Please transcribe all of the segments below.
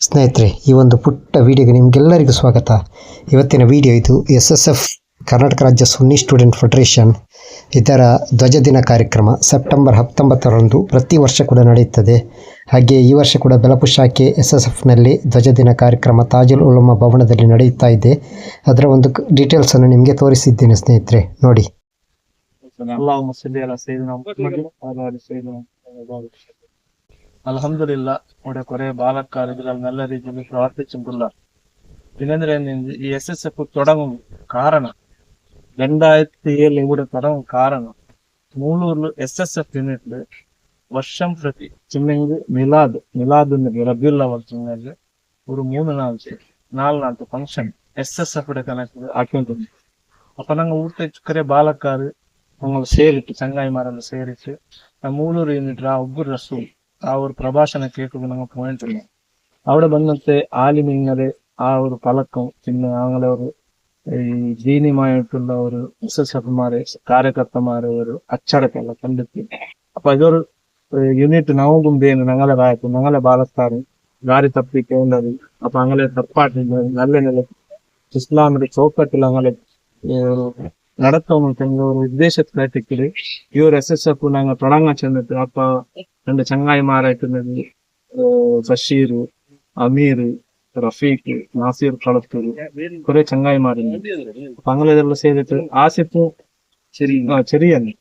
ಸ್ನೇಹಿತರೆ, ಈ ಒಂದು ಪುಟ್ಟ ವಿಡಿಯೋಗೆ ನಿಮಗೆಲ್ಲರಿಗೂ ಸ್ವಾಗತ. ಇವತ್ತಿನ ವಿಡಿಯೋ ಇದು SSF ಕರ್ನಾಟಕ ರಾಜ್ಯ ಸುನ್ನಿ ಸ್ಟೂಡೆಂಟ್ ಫೆಡರೇಷನ್ ಇದರ ಧ್ವಜದಿನ ಕಾರ್ಯಕ್ರಮ ಸೆಪ್ಟೆಂಬರ್ 19ರಂದು ಪ್ರತಿ ವರ್ಷ ಕೂಡ ನಡೆಯುತ್ತದೆ. ಹಾಗೆ ಈ ವರ್ಷ ಕೂಡ ಬೆಳಪು ಶಾಖೆ SSFನಲ್ಲಿ ಧ್ವಜದಿನ ಕಾರ್ಯಕ್ರಮ ತಾಜುಲ್ ಉಲಮಾ ಭವನದಲ್ಲಿ ನಡೆಯುತ್ತಾ ಇದೆ. ಅದರ ಒಂದು ಡೀಟೇಲ್ಸನ್ನು ನಿಮಗೆ ತೋರಿಸಿದ್ದೇನೆ ಸ್ನೇಹಿತರೆ, ನೋಡಿ. അൽഹംദുലില്ലാ ഇവിടെ കുറെ ബാലക്കാർ ഇതിൽ നല്ല രീതിയിൽ പ്രവർത്തിച്ചിട്ടുള്ള. പിന്നെന്താ ഈ SSF തുടങ്ങും കാരണം 2007 ഇവിടെ തുടങ്ങും കാരണം മൂളൂരിൽ SSF യൂണിറ്റില് വർഷം പ്രതി ചിന്നെങ്കിൽ മിലാദ് റബിയുൽ അവൽ ചിന്നെങ്കിൽ ഒരു 4 നാളത്തെ ഫംഗ്ഷൻ SSF കണക്ക് ആക്കിക്കൊണ്ടിരുന്നു. അപ്പൊ ഞങ്ങൾ ಊಟ കുറെ ബാലക്കാർ ഞങ്ങൾ ಸೇರಿಟ್ಟು ಚಂಗಾಯಿಮಾರೆಲ್ಲ ಸೇರಿಟ್ಟು ಮೂಳೂರು ಯೂನಿಟ್ ಒಬ್ಬರು ರಸೂಲ್ ಆ ಒಂದು ಪ್ರಭಾಷಣ ಕೇಳ್ಕೊಂಡು ನಂಗೆ ಪಾಯಿಂಟ್ ಇಲ್ಲ. അവിടെ വന്നിട്ട് ആലിമിങ്ങളെ ആ ഒരു പലക്കം പിന്നെ ഞങ്ങളൊരു ഈ ദീനിയുമായിട്ടുള്ള ഒരു SSFമാരെ കാര്യകർത്തമാരെ ഒരു അച്ചടക്കമല്ല കണ്ടെത്തി. അപ്പൊ ഇതൊരു യൂണിറ്റ് നവകുമ്പേന്ന് ഞങ്ങളെ വായക്കും ഞങ്ങളെ ബാലക്കാരും ഗാരി തപ്പിക്കേണ്ടത്. അപ്പൊ അങ്ങനെ തപ്പാട്ടില്ല നല്ല നില ഇസ്ലാമിന്റെ ചോക്കട്ടിൽ ഞങ്ങളെ நடத்தவங்களுக்கு எங்க ஒரு உத்தேசத்துல இவர் SSF நாங்க தொடங்க சென்றது. அப்ப 2 ചങ്ങായിമാരായിട്ടുള്ളത് ബഷീർ, അമീർ, റഫീഖ്, നാസിർ കളത്തൂർ കുറെ ചങ്ങായിമാരുണ്ട്. അപ്പൊ അങ്ങനെ ഇതെല്ലാം ചെയ്തിട്ട് ആസിഫും ചെറിയാണ്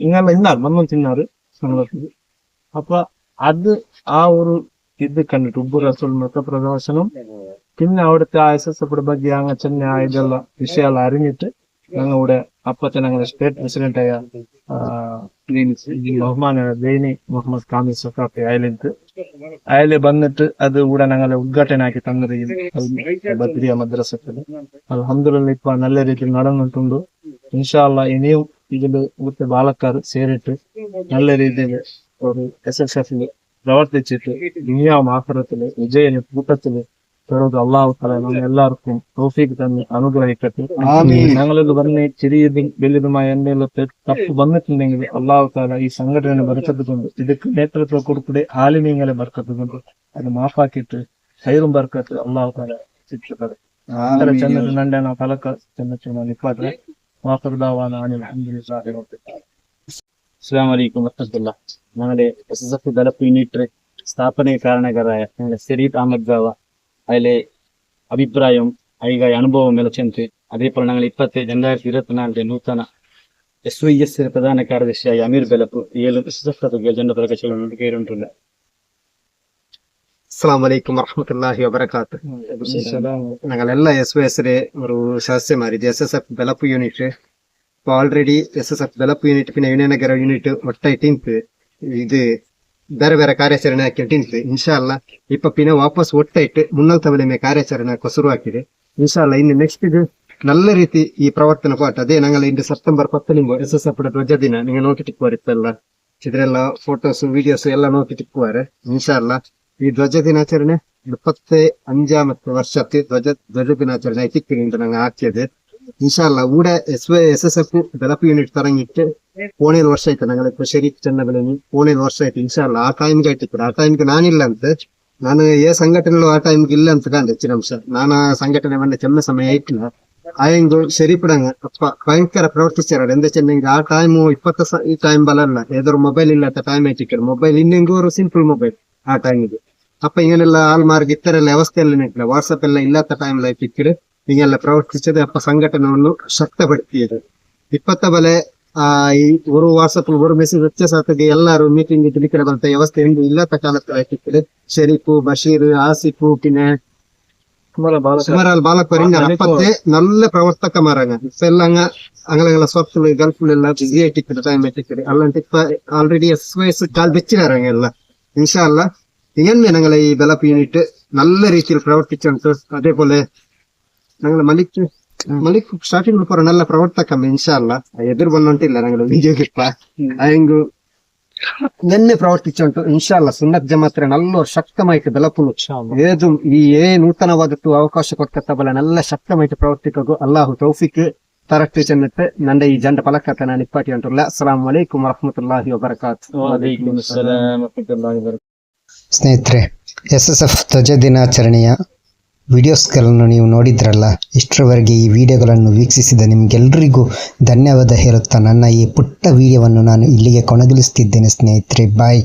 ഇങ്ങനെ ഇന്നാൾ വന്നും തിന്നാറ് ഞങ്ങൾക്ക്. അപ്പൊ അത് ആ ഒരു ഇത് കണ്ടിട്ട് ഉബ്ബു റസൂൽ മതപ്രദർശനം പിന്നെ അവിടുത്തെ SSF ಬಗ್ಗೆ അങ്ങനെ ചെന്ന ഇതെല്ലാം വിഷയങ്ങൾ അറിഞ്ഞിട്ട് ഞങ്ങളുടെ അപ്പത്തെ ഞങ്ങളുടെ സ്റ്റേറ്റ് പ്രസിഡന്റ് ആയ ബഹുമാന ദൈനി മുഹമ്മദ് കാമിൽ സഖാഫി അയല് വന്നിട്ട് അത് കൂടെ ഞങ്ങളെ ഉദ്ഘാടനാക്കി തന്നത് ബദ്രിയ മദ്രസത്തിൽ. അൽഹംദുലില്ലാ ഇപ്പൊ നല്ല രീതിയിൽ നടന്നിട്ടുണ്ട്. ഇൻഷാ അല്ലാഹ് ഇനിയും ഇതിൽ ഇവിടുത്തെ ബാലക്കാർ ചേരിട്ട് നല്ല രീതിയിൽ ഒരു SSFൽ പ്രവർത്തിച്ചിട്ട് ദുനിയാവും ആഖിറത്തില് വിജയ കൂട്ടത്തില് അള്ളാഹു തആല എല്ലാവർക്കും തൗഫീഖ് തന്നെ അനുഗ്രഹിക്കട്ടെ. ഞങ്ങളിത് പറഞ്ഞ ചെറിയതും വലുതുമായ എന്തെങ്കിലും തപ്പ് വന്നിട്ടുണ്ടെങ്കിൽ അള്ളാഹു തആല ഈ സംഘടന ബർക്കത്ത് കൊണ്ട് ഇതിക്ക് നേതൃത്വം കൊടുക്കൂടെ ആലിമീങ്ങളെ ബർക്കത്ത് കൊണ്ട് അത് മാഫാക്കിയിട്ട് ഹൈറും ബർക്കത്ത് അള്ളാഹു തആല ശിക്ഷിക്കട്ടെ. ചെന്നിട്ട് നണ്ട ഫലക്ക ചെന്നിട്ട് നിപ്പാട്ടെ വാഫർദാവാന അൽഹംദുലില്ലാഹി റബ്ബിൽ ആലമീൻ. അസ്സലാമു അലൈക്കും വറഹ്മത്തുള്ളാഹി. ഞങ്ങളുടെ SSF ദലപ്പ് യൂണിറ്റ് സ്ഥാപന കാരണക്കാരായ ഞങ്ങളുടെ ശരീഫ് അഹമ്മദ് ഗാവ അതിലെ അഭിപ്രായവും അതിലെ അനുഭവവും എല്ലാം ചെന്ന് അതേപോലെ ഞങ്ങൾ 2024 നൂതന SYS പ്രധാന കാര്യദർശിയായ അമീർ ബലപ്പ് 7 SSF ജെൻഡർ പ്രകടനങ്ങൾ കയറിയിട്ടുണ്ട്. ಅಸ್ಸಲಾಮು ಅಲೈಕುಂ ವರಹಮತುಲ್ಲಾಹಿ ವಬರಕಾತು. ഞങ്ങളെല്ലാ SYSലെ ഒരു സദസ്യമാരിത് SSF ಬೆಳಪು ಯೂನಿಟ್ ഇപ്പോൾ ಆಲ್ರೆಡಿ SSF ಬೆಳಪು ಯೂನಿಟ್ പിന്നെ ವಿನಯನಗರ ಯೂನಿಟ್ ಒಟ್ಟಾയിട്ട് ഇത് ಬೇರೆ ಬೇರೆ ಕಾರ್ಯಾಚರಣೆ ಹಾಕಿಟ್ಟಿಂತು. ಇನ್ಶಾಲ್ಲ ಇಪ್ಪ ಪಿನ ವಾಪಸ್ ಒಟ್ಟಾയിട്ട് ಮುನ್ನಲ್ತ ಮೇಲೆ ಕಾರ್ಯಾಚರಣೆ ಶುರು ಹಾಕಿದೆ. ಇನ್ಶಾಲ್ಲ ಇನ್ನು ನೆಕ್ಸ್ಟ್ ಇದು നല്ല ರೀತಿ ಈ ಪ್ರವರ್ತನೆ ಪಾಠ ಅದೇ ഞങ്ങൾ ഇന്ന് സെപ്റ്റംബർ 10 SSF ಧ್ವಜ ದಿನ നിങ്ങൾ നോക്കിട്ടിക്കുവാരിപ്പല്ല ഇതിലെಲ್ಲ ಫೋಟೋಸ್ ವಿಡಿಯೋಸ್ ಎಲ್ಲ നോക്കിട്ടിക്കുവാರೆ. ಇನ್ಶಾಲ್ಲ ಈ ಧ್ವಜ ದಿನಾಚರಣೆ 25ാമത്തെ വർഷത്തെ ಧ್ವಜ ദിനാചരണೆ ആയിട്ടിരിക്കുന്നുണ്ട് ഞങ്ങൾ ആക്കിയത്. ഇൻഷാല്ല ഇവിടെ SSF ಬೆಳಪು ಯೂನಿಟ್ തുടങ്ങിയിട്ട് 4 ವರ್ಷ ಆಯ್ತು. ഞങ്ങളിപ്പോ ശരീഫ് ചെന്നബലനി 4 ವರ್ಷ ಆಯ್ತು. ಇನ್ಶಾಲ್ಲ ಆ ಟೈಮ್ಗೆ ಆಯ್ತಿತ್ತು. ಆ ಟೈಮ್ಗೆ ನಾನಿಲ್ಲ ಅಂತ ನಾನು ಸಂಘಟನೆಗಳು ಆ ಟೈಮ್ಗೆ ಇಲ್ಲ ಅಂತ ಕಾಣ್ ಹೆಚ್ಚಿನ ಅಂಶ ನಾನು ಆ ಸಂಘಟನೆ ಬಂದ ಚೆನ್ನ ಸಮಯ ಆಯ್ತಿಲ್ಲ. ಆಯಂಗು ಶರೀಫಿಡಂಗ ಭಯಂಕರ ಪ್ರವರ್ತಿಸ್ತಾರ ಎಂದ ಚೆನ್ನಂಗೆ ಆ ಟೈಮು 20 ಈ ಟೈಮ್ ಬಲಲ್ಲ ഏതൊരു ಮೊಬೈಲ್ ಇಲ್ಲತ್ತ ಟೈಮ್ ಆಯ್ತಿಕ್ಕರು ಮೊಬೈಲ್ ಇನ್ನೆಂಗೂ ഒരു ಸಿಂಪಲ್ ಮೊಬೈಲ್ ಆ ಟೈಮಿಗೆ. അപ്പൊ ഇങ്ങനെയുള്ള ആൾമാർക്ക് ഇത്തരം അവസ്ഥയെല്ലാം ഇല്ല. വാട്സപ്പ് എല്ലാം ഇല്ലാത്ത ടൈമിലായിട്ട് ഇക്കറ് ಹಿಂಗೆಲ್ಲ ಪ್ರವರ್ತಿಸದೆ ಅಪ್ಪ ಸಂಘಟನೆಯನ್ನು ಶಕ್ತಪಡಿಸಿದೆ. 20 ಬಲೆ ಈ ഒരു വാട്സപ്പിൽ ഒരു മെസ്സേജ് വെച്ച സ്ഥലത്തേക്ക് എല്ലാവരും മീറ്റിംഗ് ഇരിക്കുന്ന പോലത്തെ വ്യവസ്ഥ ഇല്ലാത്ത കാലത്തായിട്ട് ഷെരീഫ്, ബഷീർ, ആസിഫ് പിന്നെ സുമാർ ബാലക്കറിഞ്ഞ അപ്പത്തെ നല്ല പ്രവർത്തകമാരാണ്. ഇപ്പൊ എല്ലാം അങ്ങനെ സ്വപ്ന ഗൾഫിലെല്ലാം ബിസി ആയിട്ടിക്കട് ടൈം ആയിട്ടിക്കട് അല്ലാണ്ട് ഇപ്പൊ ആൾറെഡി SYS കാൽ വെച്ചിരാങ്ങ ಎಲ್ಲ. ഇൻഷാല്ല ഇങ്ങനെ ഞങ്ങളെ ഈ ಬೆಳಪು യൂണിറ്റ് നല്ല രീതിയിൽ പ്രവർത്തിച്ചുണ്ട്. അതേപോലെ ഞങ്ങള് മലിക് സ്റ്റാർട്ടിಂಗ್ ಪೂರ നല്ല ಪ್ರವರ್ತಕಮ್ಮ ಇನ್ಶಾಲ್ಲ ಎದುರು ಬಂದುಂಟಿಲ್ಲ ഞങ്ങള് വീഡിയോക്കിപ്പ അയങ്കു നിന്നെ പ്രവർത്തിച്ചുണ്ട്. ഇൻഷാല്ല സുന്നത്ത് ജമാഅത്തിനെ നല്ലൊരു ശക്തമായിട്ട് ಬೆಳಪುನು ഏതും ഈ നൂതനವಾದದ್ದು ಅವಕಾಶ ಕೊಡ್ಕತ್ತ ಬಲ നല്ല ശക്തമായിട്ട് പ്രവർത്തിക്കുക. അള്ളാഹു തൗഫീഖ് ತರಟ್ಟು ಚೆನ್ನಟ್ಟು ನಂದ ಈ ಜಂಡ ಪಲಕತ್ತ ನಾನು ಇಪ್ಪಟಿ ಅಂಟುಲ್ಲ. ಅಸ್ಸಲಾಮು ಅಲೈಕುಂ ವರಹಮತುಲ್ಲಾಹಿ ವಬರಕಾತ್. ಸ್ನೇಹಿತರೆ, SSF ಧ್ವಜ ದಿನಾಚರಣೆಯ ವಿಡಿಯೋಸ್ಗಳನ್ನು ನೀವು ನೋಡಿದ್ರಲ್ಲ. ಇಷ್ಟರವರೆಗೆ ಈ ವಿಡಿಯೋಗಳನ್ನು ವೀಕ್ಷಿಸಿದ ನಿಮಗೆಲ್ಲರಿಗೂ ಧನ್ಯವಾದ ಹೇಳುತ್ತಾ ನನ್ನ ಈ ಪುಟ್ಟ ವಿಡಿಯೋವನ್ನು ನಾನು ಇಲ್ಲಿಗೆ ಕೊನೆಗೊಳಿಸುತ್ತಿದ್ದೇನೆ ಸ್ನೇಹಿತರೆ. ಬಾಯ್.